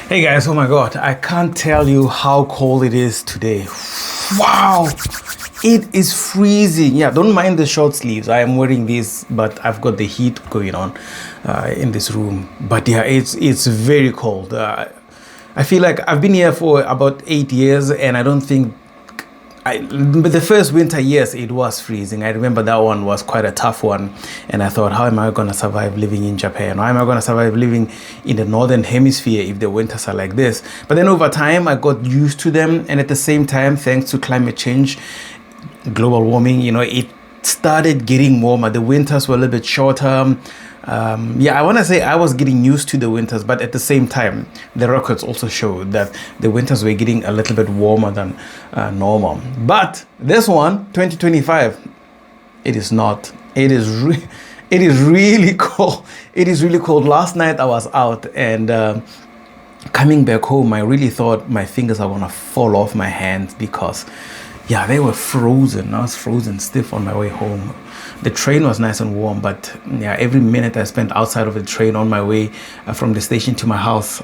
Hey guys, oh my god, I can't tell you how cold it is today. Wow, it is freezing. Yeah, don't mind the short sleeves. I am wearing these, but I've got the heat going on in this room. But yeah, it's very cold. I feel like I've been here for about 8 years, and I don't think but the first winter, yes, it was freezing. I remember that one was quite a tough one. And I thought, how am I going to survive living in Japan? How am I going to survive living in the northern hemisphere if the winters are like this? But then over time, I got used to them. And at the same time, thanks to climate change, global warming, it started getting warmer. The winters were a little bit shorter. I want to say I was getting used to the winters, but at the same time, the records also showed that the winters were getting a little bit warmer than normal. But this one, 2025, it is not. It is really cold. It is really cold. Last night I was out and coming back home, I really thought my fingers are going to fall off my hands because, yeah, they were frozen. I was frozen stiff on my way home. The train was nice and warm, but yeah, every minute I spent outside of the train on my way from the station to my house,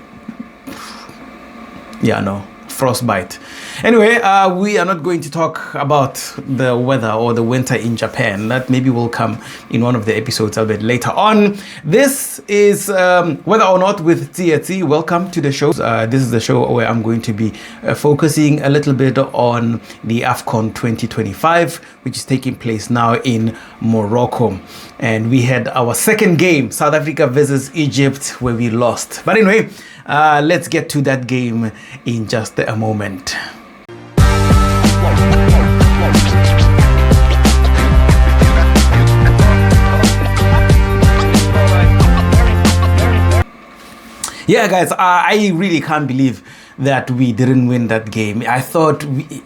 frostbite. Anyway, we are not going to talk about the weather or the winter in Japan. That maybe will come in one of the episodes a bit later on. This is Whether or Not with Tsietsi. Welcome to the show. This is the show where I'm going to be focusing a little bit on the AFCON 2025, which is taking place now in Morocco. And we had our second game, South Africa versus Egypt, where we lost. But anyway, let's get to that game in just a moment. Yeah, guys, I really can't believe that we didn't win that game. I thought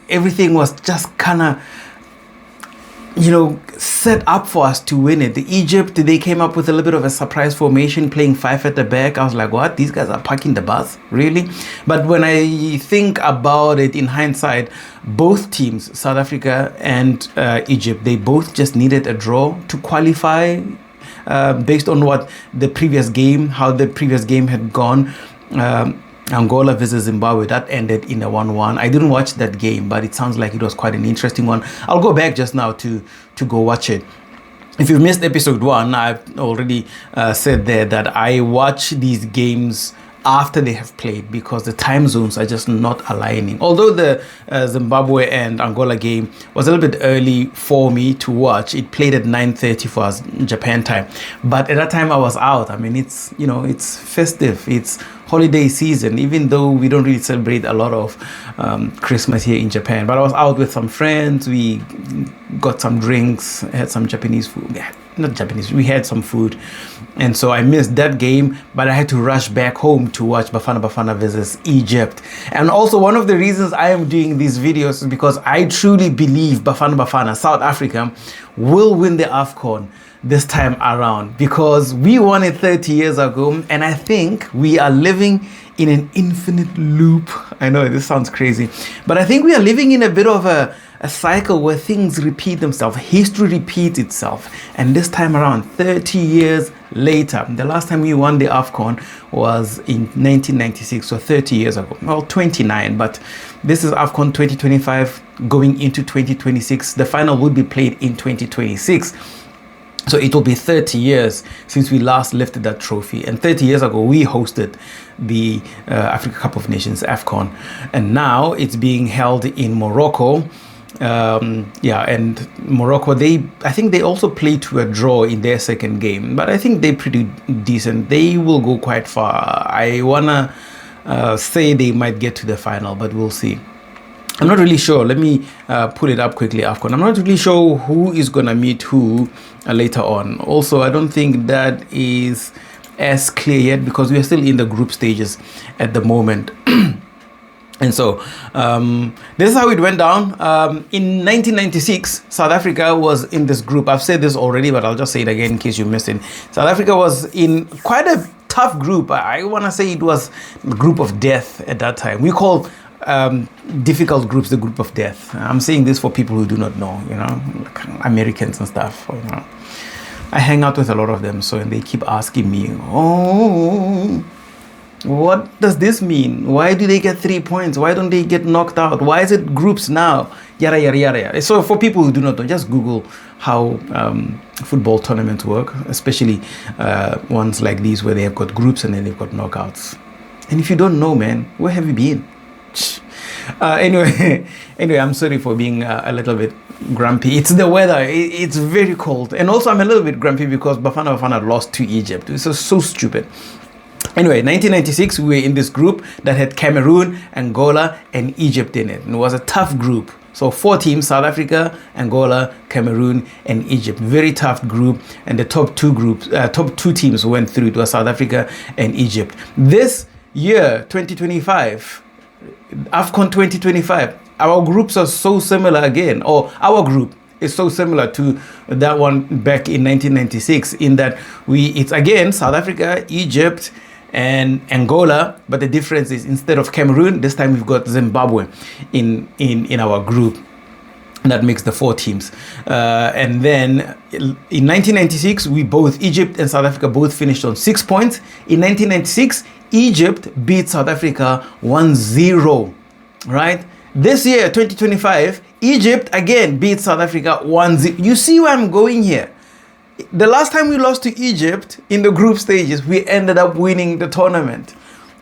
everything was just kind of, set up for us to win it. Egypt, they came up with a little bit of a surprise formation, playing five at the back. I was like, what? These guys are parking the bus? Really? But when I think about it in hindsight, both teams, South Africa and Egypt, they both just needed a draw to qualify based on how the previous game had gone. Angola versus Zimbabwe, that ended in a 1-1. I didn't watch that game, but it sounds like it was quite an interesting one. I'll go back just now to go watch it. If you missed episode 1, I've already said there that I watch these games after they have played because the time zones are just not aligning. Although the Zimbabwe and Angola game was a little bit early for me to watch, it played at 9:30 for us Japan time. But at that time I was out. I mean, it's festive, it's holiday season, even though we don't really celebrate a lot of Christmas here in Japan. But I was out with some friends, we got some drinks, had some Japanese food. Yeah, not Japanese, we had some food. And so I missed that game, but I had to rush back home to watch Bafana Bafana versus Egypt. And also one of the reasons I am doing these videos is because I truly believe Bafana Bafana, South Africa, will win the AFCON this time around because we won it 30 years ago. And I think we are living in an infinite loop. I know this sounds crazy, but I think we are living in a bit of a cycle where things repeat themselves, history repeats itself. And this time around, 30 years later, the last time we won the AFCON was in 1996, so 30 years ago. Well, 29, but this is AFCON 2025 going into 2026. The final will be played in 2026. So it will be 30 years since we last lifted that trophy. And 30 years ago, we hosted the Africa Cup of Nations, AFCON. And now it's being held in Morocco. And Morocco, I think they also played to a draw in their second game, but I think they're pretty decent. They will go quite far. I wanna say they might get to the final, but we'll see. I'm not really sure. Let me put it up quickly, AFCON. I'm not really sure who is gonna meet who later on. Also, I don't think that is as clear yet because we are still in the group stages at the moment. And so this is how it went down. In 1996, South Africa was in this group. I've said this already, but I'll just say it again in case you missed it. South Africa was in quite a tough group. I want to say it was the group of death at that time. We call difficult groups the group of death. I'm saying this for people who do not know, like Americans and stuff. I hang out with a lot of them, so and they keep asking me, What does this mean? Why do they get 3 points? Why don't they get knocked out? Why is it groups now? Yada, yada, yada, yada. So for people who do not know, just Google how football tournaments work, especially ones like these where they have got groups and then they've got knockouts. And if you don't know, man, where have you been? Anyway, I'm sorry for being a little bit grumpy. It's the weather. It's very cold. And also I'm a little bit grumpy because Bafana Bafana lost to Egypt. This is so stupid. Anyway, 1996, we were in this group that had Cameroon, Angola, and Egypt in it. And it was a tough group. So 4 teams, South Africa, Angola, Cameroon, and Egypt. Very tough group. And the top two teams went through. It was South Africa and Egypt. This year, 2025, AFCON 2025, our groups are so similar again. Or our group is so similar to that one back in 1996 in that it's again South Africa, Egypt, and Angola, but the difference is instead of Cameroon, this time we've got Zimbabwe in our group. That makes the 4 teams. And then in 1996, Egypt and South Africa both finished on 6 points. In 1996, Egypt beat South Africa 1-0, right? This year, 2025, Egypt again beat South Africa 1-0. You see where I'm going here? The last time we lost to Egypt in the group stages, we ended up winning the tournament.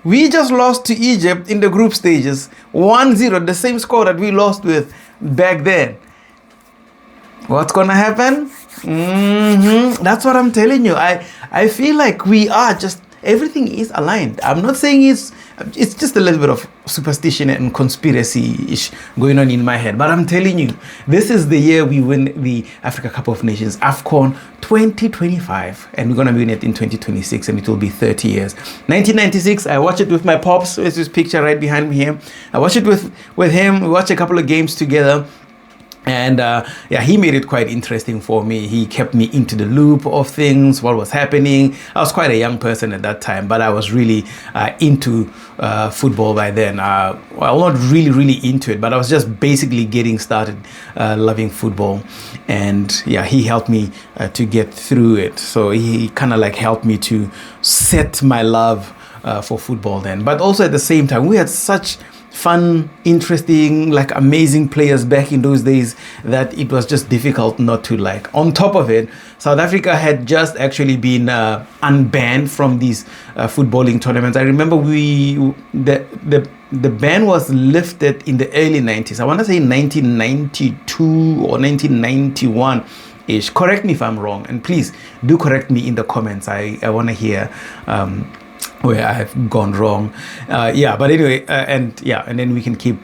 We just lost to Egypt in the group stages 1-0, the same score that we lost with back then. What's gonna happen? That's what I'm telling you. I feel like we are just, everything is aligned. I'm not saying it's just a little bit of superstition and conspiracy-ish going on in my head. But I'm telling you, this is the year we win the Africa Cup of Nations, AFCON 2025. And we're going to win it in 2026, and it will be 30 years. 1996, I watched it with my pops. There's this picture right behind me here. I watched it with him. We watched a couple of games together. And he made it quite interesting for me. He kept me into the loop of things, what was happening. I was quite a young person at that time, but I was really into football by then. Well, not really into it, but I was just basically getting started loving football. And he helped me to get through it. So he kind of like helped me to set my love for football then. But also at the same time, we had such fun, interesting, like amazing players back in those days that it was just difficult not to like. On top of it, South Africa had just actually been unbanned from these footballing tournaments. I remember the ban was lifted in the early 90s. I want to say 1992 or 1991-ish. Correct me if I'm wrong, and please do correct me in the comments. I want to hear where I've gone wrong. But anyway, and then we can keep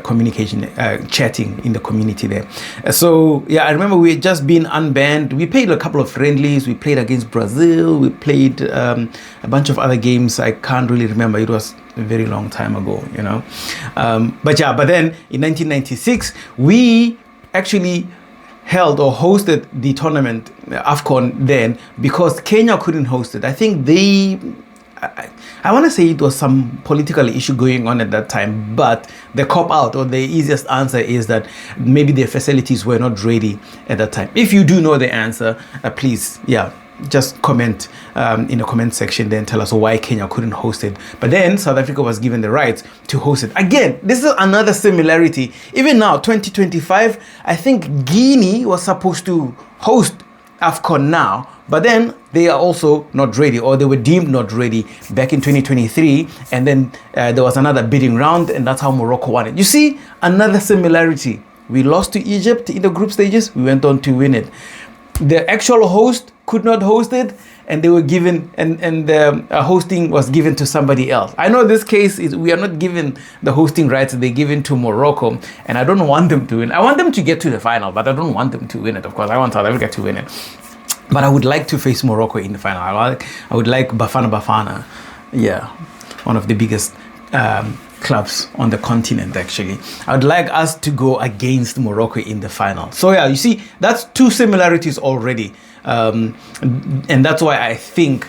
communication, chatting in the community there. I remember we had just been unbanned. We played a couple of friendlies. We played against Brazil. We played a bunch of other games. I can't really remember. It was a very long time ago, you know. But then in 1996, we actually held or hosted the tournament, AFCON then, because Kenya couldn't host it. I think I want to say it was some political issue going on at that time, but the cop out or the easiest answer is that maybe the facilities were not ready at that time. If you do know the answer, please, just comment in the comment section then tell us why Kenya couldn't host it. But then South Africa was given the right to host it. Again, this is another similarity. Even now, 2025, I think Guinea was supposed to host AFCON now, but then they are also not ready, or they were deemed not ready back in 2023, and then there was another bidding round, and that's how Morocco won it. You see, another similarity. We lost to Egypt in the group stages, we went on to win it. The actual host could not host it, and they were given, and the hosting was given to somebody else. I know this case is we are not given the hosting rights; they're given to Morocco, and I don't want them to win. I want them to get to the final, but I don't want them to win it. Of course, I want South Africa to win it, but I would like to face Morocco in the final. I would like Bafana Bafana, one of the biggest clubs on the continent. Actually, I would like us to go against Morocco in the final. So you see, that's two similarities already. And that's why I think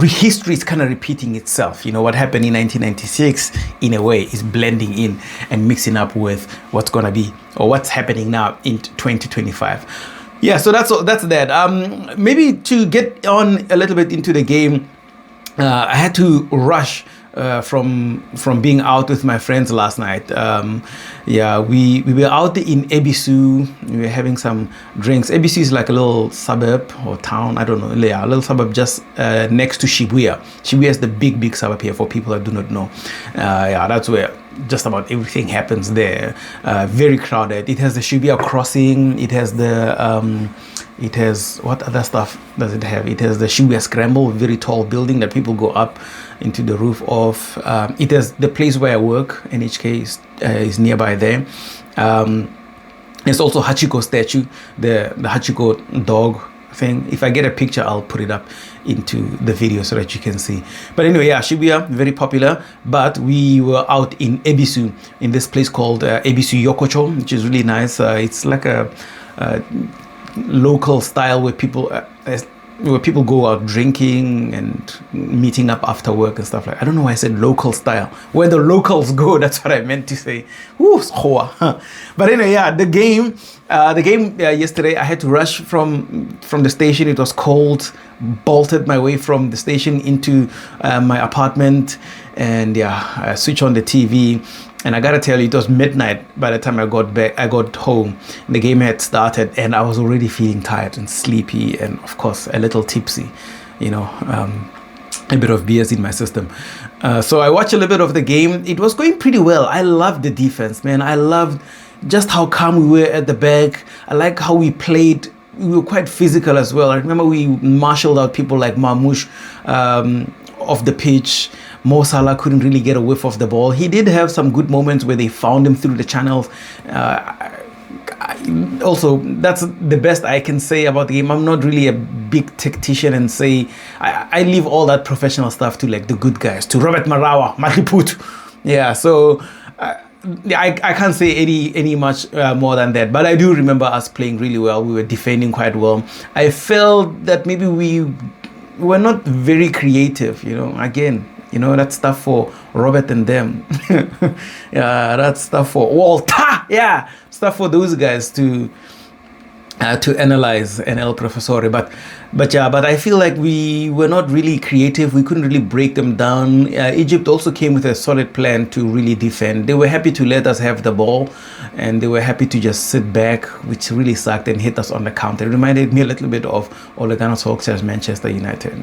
history is kind of repeating itself. You know, what happened in 1996 in a way is blending in and mixing up with what's going to be or what's happening now in 2025. So that's that. Maybe to get on a little bit into the game, I had to rush from being out with my friends last night. We were out in Ebisu. We were having some drinks. Ebisu is like a little suburb or town, I don't know, a little suburb just next to Shibuya. Shibuya is the big suburb here for people that do not know. That's where just about everything happens there. Very crowded. It has the Shibuya crossing. It has it has, what other stuff does it have? It has the Shibuya Scramble, very tall building that people go up into the roof of. It has the place where I work, NHK is nearby there. There's also Hachiko statue, the Hachiko dog thing. If I get a picture, I'll put it up into the video so that you can see. But anyway, Shibuya, very popular. But we were out in Ebisu, in this place called Ebisu Yokocho, which is really nice. It's like a local style where people go out drinking and meeting up after work and stuff like. I don't know why I said local style. Where the locals go, that's what I meant to say. But anyway, the game yesterday, I had to rush from the station. It was cold. Bolted my way from the station into my apartment, and I switched on the TV. And I gotta tell you, it was midnight by the time I got home. The game had started, and I was already feeling tired and sleepy, and of course a little tipsy, a bit of beers in my system. So I watched a little bit of the game. It was going pretty well. I loved the defense, man. I loved just how calm we were at the back. I like how we played. We were quite physical as well. I remember we marshaled out people like Marmoush off the pitch. Mo Salah couldn't really get a whiff of the ball. He did have some good moments where they found him through the channels. Also, that's the best I can say about the game. I'm not really a big tactician and say I leave all that professional stuff to like the good guys, to Robert Marawa, Matiput. So I can't say any much more than that. But I do remember us playing really well. We were defending quite well. I felt that maybe we were not very creative. Again. That's stuff for Robert and them. That's stuff for Walter. Stuff for those guys to analyze and El Professore. But I feel like we were not really creative. We couldn't really break them down. Egypt also came with a solid plan to really defend. They were happy to let us have the ball, and they were happy to just sit back, which really sucked, and hit us on the counter. It reminded me a little bit of Ole Gunnar Solskjaer's Manchester United,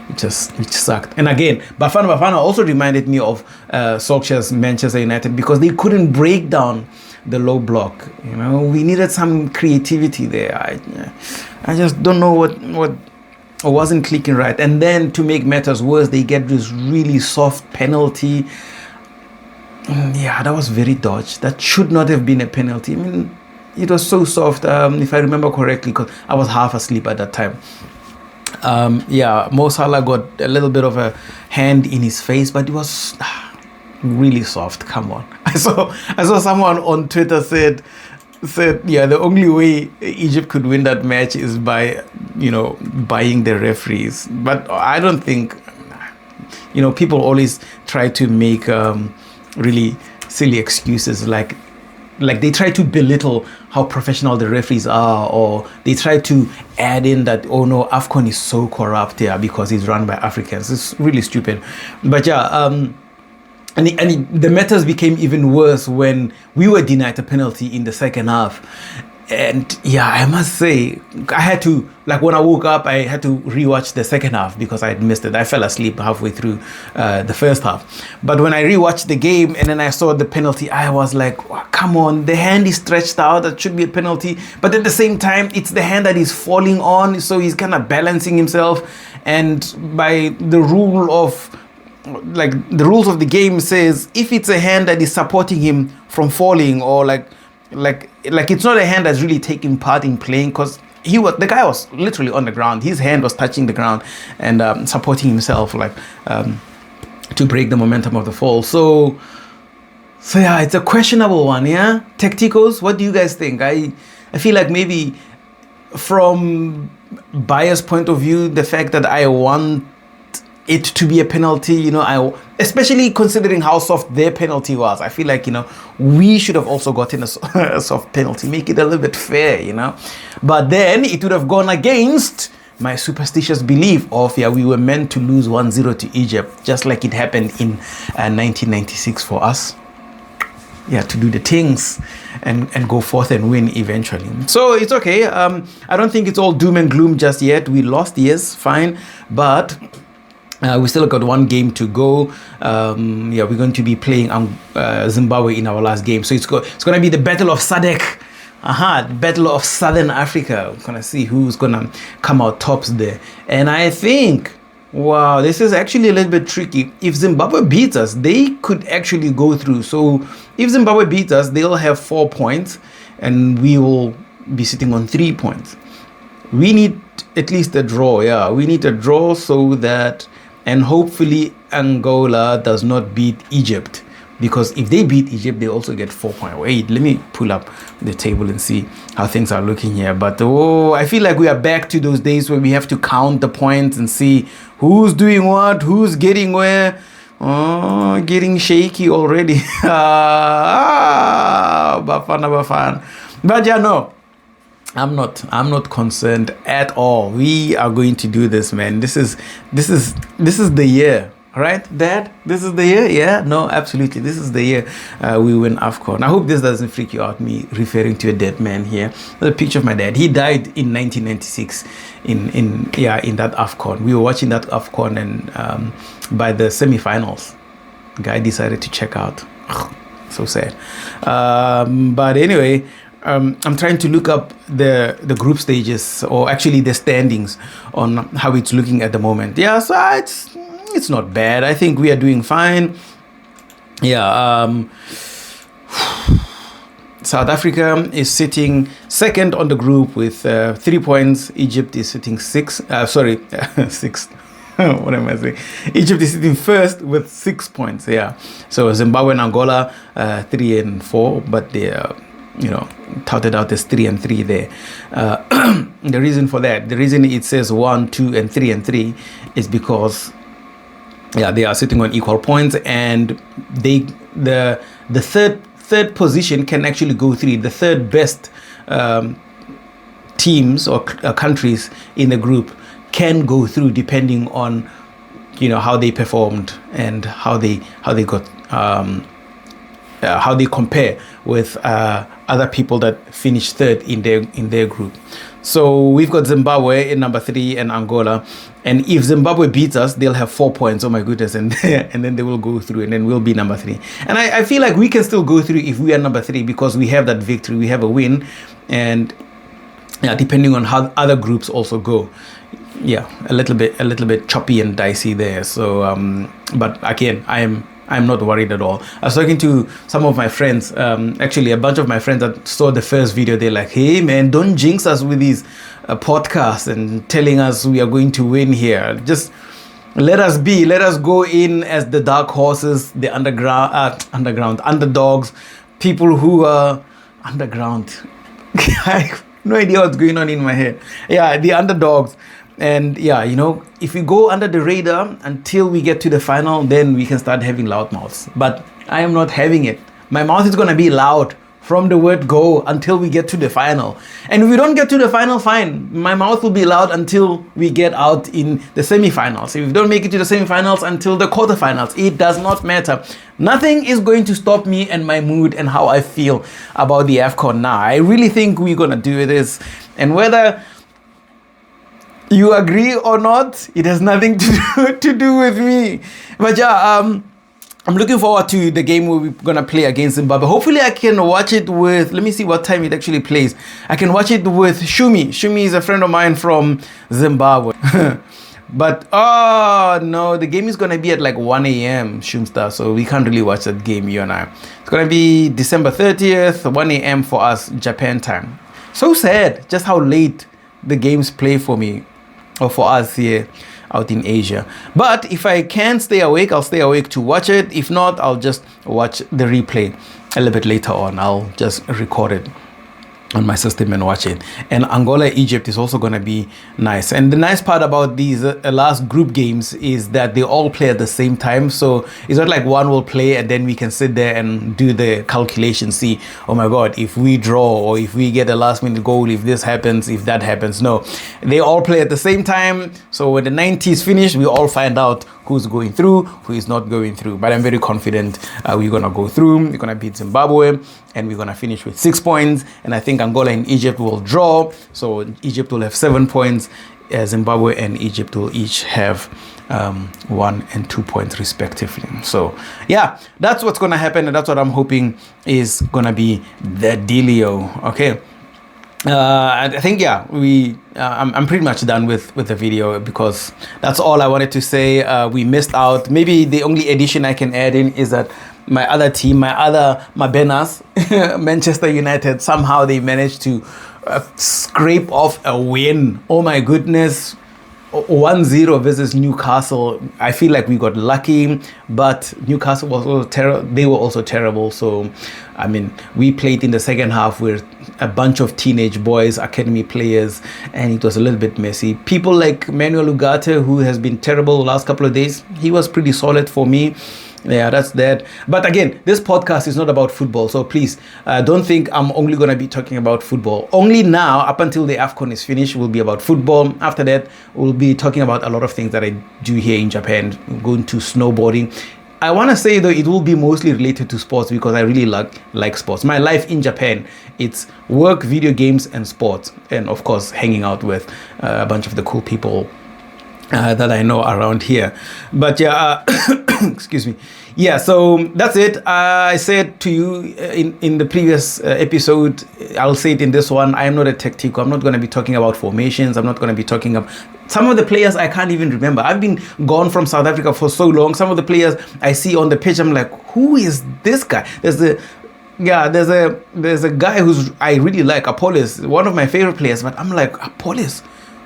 which sucked. And again, Bafana Bafana also reminded me of Solskjaer's Manchester United, because they couldn't break down the low block. We needed some creativity there. I just don't know what wasn't clicking right. And then to make matters worse, they get this really soft penalty. That was very dodged. That should not have been a penalty. I mean, it was so soft. If I remember correctly, because I was half asleep at that time. Mo Salah got a little bit of a hand in his face, but it was really soft. Come on. I saw someone on Twitter said the only way Egypt could win that match is by buying the referees. But I don't think people always try to make really silly excuses, like they try to belittle how professional the referees are, or they try to add in that, oh no, AFCON is so corrupt because it's run by Africans. It's really stupid. But and the matters became even worse when we were denied a penalty in the second half. And I must say, I had to, when I woke up, I had to rewatch the second half because I had missed it. I fell asleep halfway through the first half. But when I rewatched the game and then I saw the penalty, I was like, oh, come on, the hand is stretched out. That should be a penalty. But at the same time, it's the hand that is falling on. So he's kind of balancing himself. And by the rule of the rules of the game says, if it's a hand that is supporting him from falling, or like it's not a hand that's really taking part in playing, because the guy was literally on the ground. His hand was touching the ground and supporting himself to break the momentum of the fall. So it's a questionable one. Tacticals, what do you guys think? I feel like maybe from bias point of view, the fact that I want it to be a penalty, especially considering how soft their penalty was, I feel like, we should have also gotten a soft penalty, make it a little bit fair, But then it would have gone against my superstitious belief of, yeah, we were meant to lose 1-0 to Egypt, just like it happened in 1996 for us. Yeah, to do the things and go forth and win eventually. So it's okay. I don't think it's all doom and gloom just yet. We lost, yes, fine, but we still got one game to go. Yeah, we're going to be playing Zimbabwe in our last game. So it's going to be the Battle of SADC. Battle of Southern Africa. We're going to see who's going to come out tops there. And I think, wow, this is actually a little bit tricky. If Zimbabwe beats us, they could actually go through. So if Zimbabwe beats us, they'll have 4 points and we will be sitting on 3 points. We need at least a draw. Yeah, we need a draw so that, and hopefully Angola does not beat Egypt, because if they beat Egypt, they also get 4 points. Wait, let me pull up the table and see how things are looking here. But I feel like we are back to those days where we have to count the points and see who's doing what, who's getting where. Oh, getting shaky already. Bafana Bafana. But yeah, no, I'm not concerned at all. We are going to do this, man. This is the year, right, Dad? This is the year. Yeah, no, absolutely, this is the year we win AFCON. I hope this doesn't freak you out, me referring to a dead man here. There's a picture of my dad. He died in 1996 in that AFCON. We were watching that AFCON, and by the semi-finals, the guy decided to check out. So sad. But anyway, I'm trying to look up the group stages, or actually the standings, on how it's looking at the moment. Yeah, so it's not bad. I think we are doing fine. Yeah. South Africa is sitting second on the group with 3 points. Egypt is sitting sixth. What am I saying? Egypt is sitting first with 6 points. Yeah. So Zimbabwe and Angola 3 and 4, but they are, touted out as 3 and 3 there. The reason for that, the reason it says 1, 2, and 3 and 3 is because, yeah, they are sitting on equal points, and the third position can actually go 3. The third best teams or countries in the group can go through, depending on how they performed and how they got how they compare with other people that finished third in their group. So we've got Zimbabwe in number 3 and Angola, and if Zimbabwe beats us, they'll have 4 points. Oh my goodness. And then they will go through, and then we'll be number 3. And I feel like we can still go through if we are number 3, because we have that victory, we have a win, and yeah, depending on how other groups also go, yeah, a little bit choppy and dicey there. So but again, I'm not worried at all. I was talking to some of my friends, actually a bunch of my friends that saw the first video. They're like, hey man, don't jinx us with these podcasts and telling us we are going to win here. Just let us go in as the dark horses, the underdogs, people who are underground. I have no idea what's going on in my head. Yeah, the underdogs. And yeah, if we go under the radar until we get to the final, then we can start having loud mouths. But I am not having it. My mouth is going to be loud from the word go until we get to the final. And if we don't get to the final, fine. My mouth will be loud until we get out in the semifinals. If we don't make it to the semifinals, until the quarterfinals, it does not matter. Nothing is going to stop me and my mood and how I feel about the AFCON now. I really think we're going to do this. And whether you agree or not, it has nothing to do with me. But yeah, I'm looking forward to the game where we're gonna play against Zimbabwe. Hopefully I can watch it with, let me see what time it actually plays. I can watch it with Shumi. Shumi is a friend of mine from Zimbabwe. But oh no, the game is gonna be at like 1 a.m. Shumstar, so we can't really watch that game, you and I. It's gonna be December 30th, 1 a.m. for us, Japan time. So sad just how late the games play for me, or for us here out in Asia. But if I can stay awake, I'll stay awake to watch it. If not, I'll just watch the replay a little bit later on. I'll just record it. on my system and watch it. And Angola Egypt is also going to be nice. And the nice part about these last group games is that they all play at the same time, so it's not like one will play and then we can sit there and do the calculation, see, oh my god, if we draw or if we get a last minute goal, if this happens, if that happens. No, they all play at the same time, so when the 90 is finished, we all find out who's going through, who is not going through. But I'm very confident we're going to go through, we're going to beat Zimbabwe, and we're going to finish with 6 points. And I think Angola and Egypt will draw, so Egypt will have 7 points, Zimbabwe and Egypt will each have 1 and 2 points respectively. So yeah, that's what's going to happen, and that's what I'm hoping is going to be the dealio. Okay. I think, yeah, I'm pretty much done with the video, because that's all I wanted to say. We missed out. Maybe the only addition I can add in is that my other team, my Benas, Manchester United, somehow they managed to scrape off a win. Oh my goodness. 1-0 versus Newcastle. I feel like we got lucky, but Newcastle was also terrible. They were also terrible. So, I mean, we played in the second half with a bunch of teenage boys, academy players, and it was a little bit messy. People like Manuel Ugarte, who has been terrible the last couple of days, he was pretty solid for me. Yeah, that's that. But again, this podcast is not about football, so please don't think I'm only going to be talking about football. Only now, up until the AFCON is finished, will be about football. After that, we'll be talking about a lot of things that I do here in Japan, going to snowboarding. I want to say, though, it will be mostly related to sports, because I really like sports. My life in Japan, it's work, video games, and sports. And of course, hanging out with a bunch of the cool people that I know around here. But yeah, excuse me. Yeah, so that's it. I said to you in the previous episode, I'll say it in this one, I am not a tactical. I'm not going to be talking about formations. I'm not going to be talking about some of the players I can't even remember. I've been gone from South Africa for so long. Some of the players I see on the pitch, I'm like, who is this guy? There's a guy who's I really like, Apollos, one of my favorite players, but I'm like, Apollos,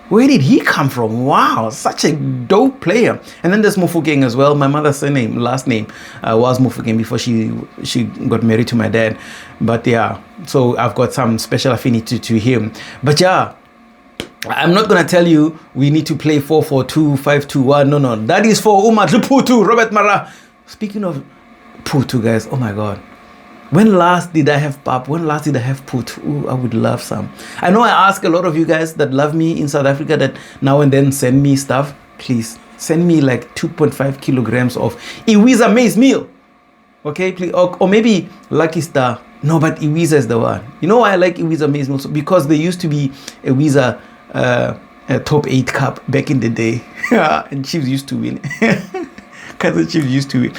where did he come from? Wow, such a dope player. And then there's Mofokeng as well. My mother's last name was Mofokeng before she got married to my dad. But yeah, so I've got some special affinity to him. But yeah, I'm not going to tell you we need to play 4-4-2, 5-2-1. No. That is for Umar Putu, Robert Mara. Speaking of Putu, guys, oh my God. When last did I have pap? When last did I have put? Ooh, I would love some. I know I ask a lot of you guys that love me in South Africa that now and then send me stuff. Please send me like 2.5 kilograms of Iwiza maize meal. Okay, please. Or maybe Lucky Star. No, but Iwiza is the one. You know why I like Iwiza maize meal? Because there used to be a Iwiza top 8 cup back in the day. And Chiefs used to win. Kaizer Chiefs used to win.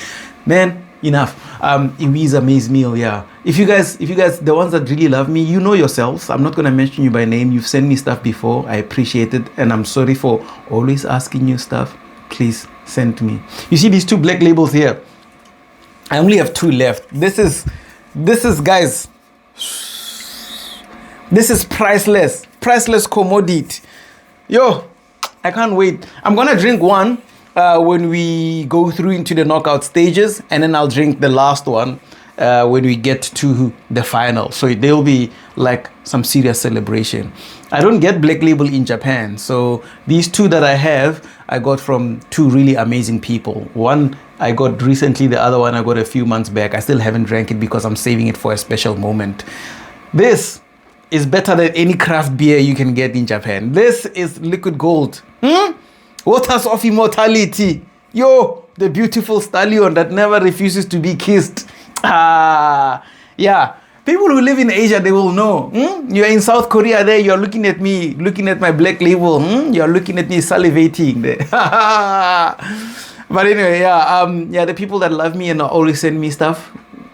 Man, enough. Iwiza maize meal, yeah. If you guys, the ones that really love me, you know yourselves. I'm not gonna mention you by name. You've sent me stuff before. I appreciate it, and I'm sorry for always asking you stuff. Please send me. You see these 2 black labels here? I only have 2 left. This is guys. This is priceless commodity. Yo, I can't wait. I'm gonna drink one when we go through into the knockout stages, and then I'll drink the last one when we get to the final. So there'll be like some serious celebration. I don't get Black Label in Japan, so these 2 that I have, I got from 2 really amazing people. One I got recently, the other one I got a few months back. I still haven't drank it because I'm saving it for a special moment. This is better than any craft beer you can get in Japan. This is liquid gold. Waters of immortality. Yo, the beautiful stallion that never refuses to be kissed. Yeah. People who live in Asia, they will know. You're in South Korea there, you're looking at me, looking at my Black Label. You're looking at me salivating there. But anyway, yeah, the people that love me and always send me stuff,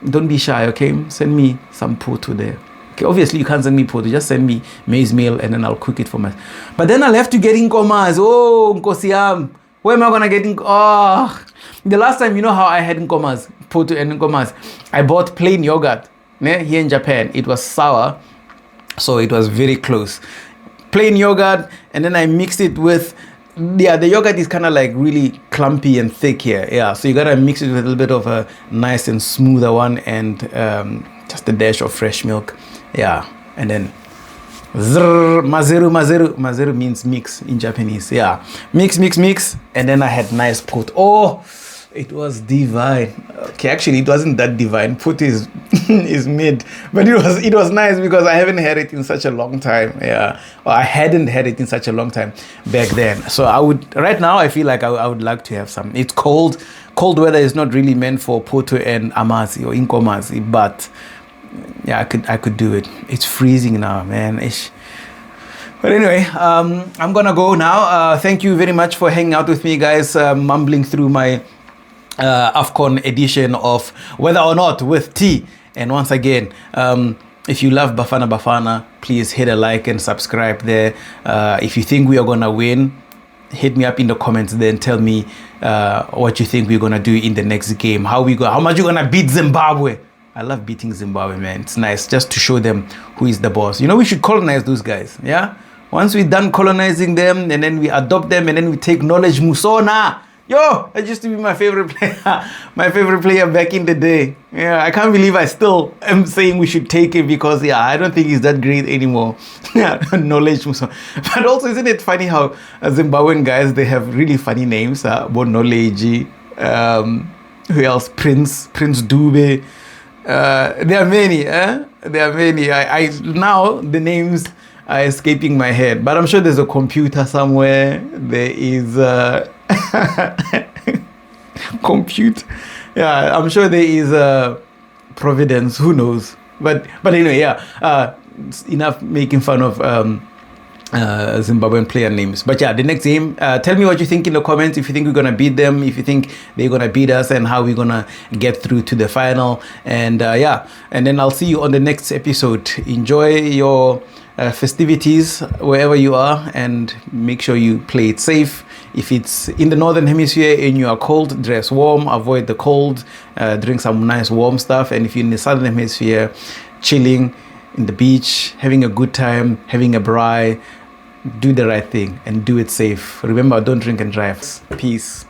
don't be shy, okay? Send me some poto there. Okay, obviously you can't send me poto, just send me maize meal and then I'll cook it for myself. But then I'll have to get inkomas. Oh, nkosiam. Where am I gonna get the last time, you know how I had inkomas, poto and inkomas? I bought plain yogurt here in Japan. It was sour, so it was very close. Plain yogurt, and then I mixed it with, the yogurt is kind of like really clumpy and thick here. Yeah, so you gotta mix it with a little bit of a nice and smoother one, and just a dash of fresh milk. Yeah, and then zrr, mazeru, mazeru. Mazeru means mix in Japanese. Yeah, mix, mix, mix, and then I had nice put. Oh, it was divine. Okay, actually, it wasn't that divine. Put is is mid, but it was nice because I haven't had it in such a long time. Yeah, or I hadn't had it in such a long time back then. So I would right now. I feel like I would like to have some. It's cold. Cold weather is not really meant for poto and amasi or inkomazi, but yeah, I could do it. It's freezing now, man. Ish. But anyway, I'm gonna go now. Thank you very much for hanging out with me, guys. Mumbling through my AFCON edition of Whether or Not with T. And once again, if you love Bafana Bafana, please hit a like and subscribe there. If you think we are gonna win, hit me up in the comments there and tell me what you think we're gonna do in the next game. How much you're gonna beat Zimbabwe. I love beating Zimbabwe, man. It's nice just to show them who is the boss. You know, we should colonize those guys, yeah? Once we're done colonizing them and then we adopt them and then we take knowledge Musona. Yo, that used to be my favorite player. My favorite player back in the day. Yeah, I can't believe I still am saying we should take him because, yeah, I don't think he's that great anymore. Yeah, knowledge. But also, isn't it funny how Zimbabwean guys, they have really funny names. Knowledge. Who else? Prince Dube. There are many. There are many. I now the names are escaping my head. But I'm sure there's a computer somewhere. There is... compute. Yeah, I'm sure there is Providence. Who knows? But anyway, yeah. It's enough making fun of Zimbabwean player names. But yeah, the next game. Tell me what you think in the comments. If you think we're gonna beat them, if you think they're gonna beat us, and how we're gonna get through to the final. And yeah, and then I'll see you on the next episode. Enjoy your festivities wherever you are, and make sure you play it safe. If it's in the northern hemisphere and you are cold, dress warm, avoid the cold, drink some nice warm stuff. And if you're in the southern hemisphere, chilling in the beach, having a good time, having a braai, do the right thing and do it safe. Remember, don't drink and drive. Peace.